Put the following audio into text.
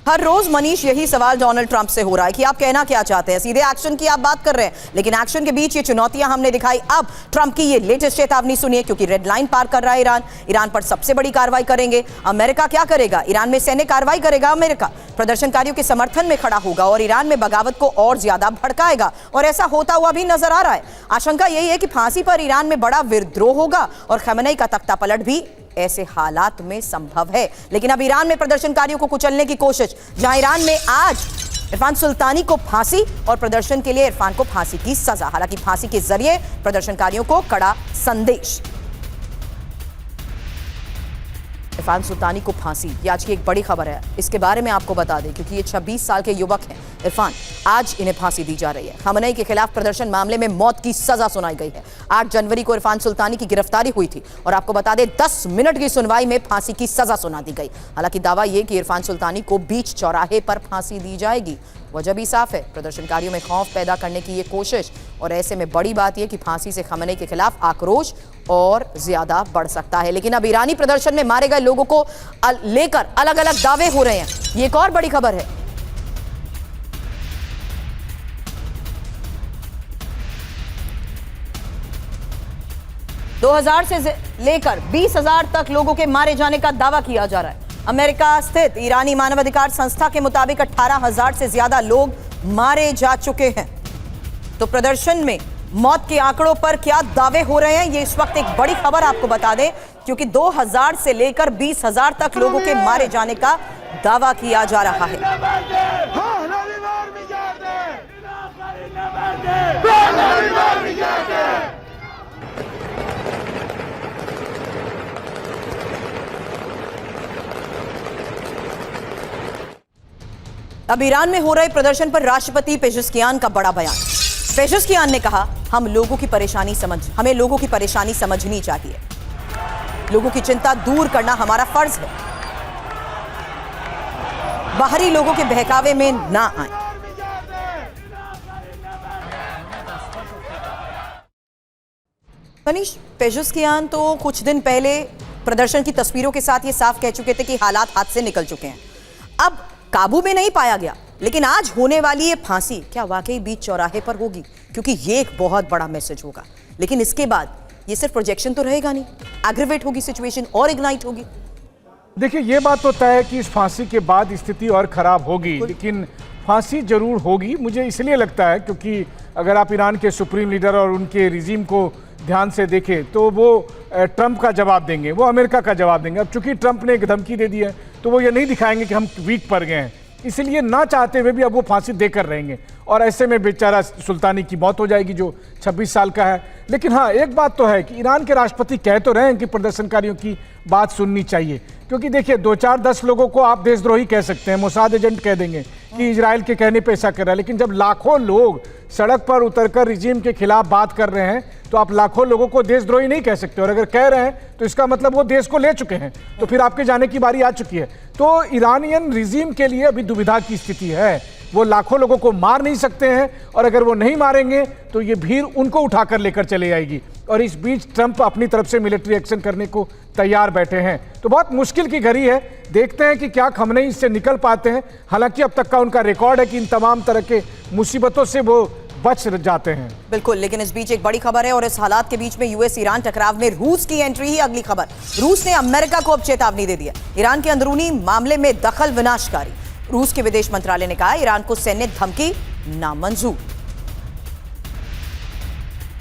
हर रोज मनीष यही सवाल Donald Trump से हो रहा है कि आप कहना क्या चाहते हैं। सीधे एक्शन की आप बात कर रहे हैं, लेकिन एक्शन के बीच ये चुनौतियां हमने दिखाई। अब ट्रंप की ये लेटेस्ट चेतावनी सुनिए, क्योंकि रेड लाइन पार कर रहा है ईरान। ईरान पर सबसे बड़ी कार्रवाई करेंगे। अमेरिका क्या करेगा? ईरान में सैन्य कार्रवाई करेगा। अमेरिका प्रदर्शनकारियों के समर्थन में खड़ा होगा और ईरान में बगावत को और ज्यादा भड़काएगा, और ऐसा होता हुआ भी नजर आ रहा है। आशंका यही है कि फांसी पर ईरान में बड़ा विद्रोह होगा और खमेनी का तख्ता पलट भी ऐसे हालात में संभव है। लेकिन अब ईरान में प्रदर्शनकारियों को कुचलने की कोशिश, जहां ईरान में आज इरफान सुल्तानी को फांसी और प्रदर्शन के लिए इरफान को फांसी की सजा। हालांकि फांसी के जरिए प्रदर्शनकारियों को कड़ा संदेश। इरफान सुल्तानी को फांसी, ये आज की एक बड़ी खबर है। इसके बारे में आपको बता दें, क्योंकि ये 26 साल के युवक हैं इरफान, आज इन्हें फांसी दी जा रही है। खमेनी के खिलाफ प्रदर्शन मामले में मौत की सजा सुनाई गई है। 8 जनवरी को इरफान सुल्तानी की गिरफ्तारी हुई थी और आपको बता दें 10 मिनट की सुनवाई में फांसी की सजा सुना दी गई। हालांकि दावा यह कि इरफान सुल्तानी को बीच चौराहे पर फांसी दी जाएगी। वजह भी साफ है, प्रदर्शनकारियों में खौफ पैदा करने की ये कोशिश। और ऐसे में बड़ी बात यह कि फांसी से खमेनी के खिलाफ आक्रोश और ज्यादा बढ़ सकता है। लेकिन अब ईरानी प्रदर्शन में मारे गए लोगों को लेकर अलग अलग दावे हो रहे हैं। ये एक और बड़ी खबर है। दो 2000 से लेकर 20,000 तक लोगों के मारे जाने का दावा किया जा रहा है। अमेरिका स्थित ईरानी मानवाधिकार संस्था के मुताबिक 18,000 से ज्यादा लोग मारे जा चुके हैं। तो प्रदर्शन में मौत के आंकड़ों पर क्या दावे हो रहे हैं, ये इस वक्त एक बड़ी खबर आपको बता दें, क्योंकि 2000 से लेकर 20,000 तक लोगों के मारे जाने का दावा किया जा रहा है। अब ईरान में हो रहे प्रदर्शन पर राष्ट्रपति पेजेस्कियान का बड़ा बयान। पेजेस्कियान ने कहा, हमें लोगों की परेशानी समझनी चाहिए। लोगों की चिंता दूर करना हमारा फर्ज है। बाहरी लोगों के बहकावे में ना आए। मनीष, पेजेस्कियान तो कुछ दिन पहले प्रदर्शन की तस्वीरों के साथ ये साफ कह चुके थे कि हालात हाथ से निकल चुके हैं, अब काबू में नहीं पाया गया। लेकिन आज होने वाली ये फांसी क्या वाकई बीच चौराहे पर होगी? क्योंकि ये एक बहुत बड़ा मैसेज होगा। लेकिन इसके बाद ये सिर्फ प्रोजेक्शन तो रहेगा नहीं, एग्रीवेट होगी सिचुएशन और इग्नाइट होगी। देखिए, ये बात तो तय है कि इस फांसी के बाद स्थिति और खराब होगी, लेकिन फांसी जरूर होगी। मुझे इसलिए लगता है क्योंकि अगर आप ईरान के सुप्रीम लीडर और उनके रिजीम को ध्यान से देखें तो वो ट्रंप का जवाब देंगे, वो अमेरिका का जवाब देंगे। अब चूंकि ट्रंप ने एक धमकी दे दी है तो वो ये नहीं दिखाएंगे कि हम वीक पड़ गए हैं, इसलिए ना चाहते हुए भी अब वो फांसी देकर रहेंगे। और ऐसे में बेचारा सुल्तानी की मौत हो जाएगी जो 26 साल का है। लेकिन हाँ, एक बात तो है कि ईरान के राष्ट्रपति कह तो रहे हैं कि प्रदर्शनकारियों की बात सुननी चाहिए। क्योंकि देखिए, 2-4-10 लोगों को आप देशद्रोही कह सकते हैं, मोसाद एजेंट कह देंगे कि इजराइल के कहने पे ऐसा कर रहा है। लेकिन जब लाखों लोग सड़क पर उतरकर रिजीम के खिलाफ बात कर रहे हैं तो आप लाखों लोगों को देशद्रोही नहीं कह सकते। और अगर कह रहे हैं तो इसका मतलब वो देश को ले चुके हैं, तो फिर आपके जाने की बारी आ चुकी है। तो ईरानियन रिजीम के लिए अभी दुविधा की स्थिति है। वो लाखों लोगों को मार नहीं सकते हैं, और अगर वो नहीं मारेंगे तो ये भीड़ उनको उठाकर लेकर चले जाएगी। और इस बीच ट्रंप अपनी तरफ से मिलिट्री एक्शन करने को तैयार बैठे हैं। तो बहुत मुश्किल की घड़ी है। देखते हैं कि क्या खमेनी इससे निकल पाते हैं। हालांकि अब तक का उनका रिकॉर्ड है कि इन तमाम तरह के मुसीबतों से वो बच जाते हैं। बिल्कुल, लेकिन इस बीच एक बड़ी खबर है, और इस हालात के बीच में यूएस ईरान टकराव में रूस की एंट्री ही अगली खबर। रूस ने अमेरिका को अब चेतावनी दे दी है। ईरान के अंदरूनी मामले में दखल विनाशकारी। रूस के विदेश मंत्रालय ने कहा, ईरान को सैन्य धमकी नामंजूर।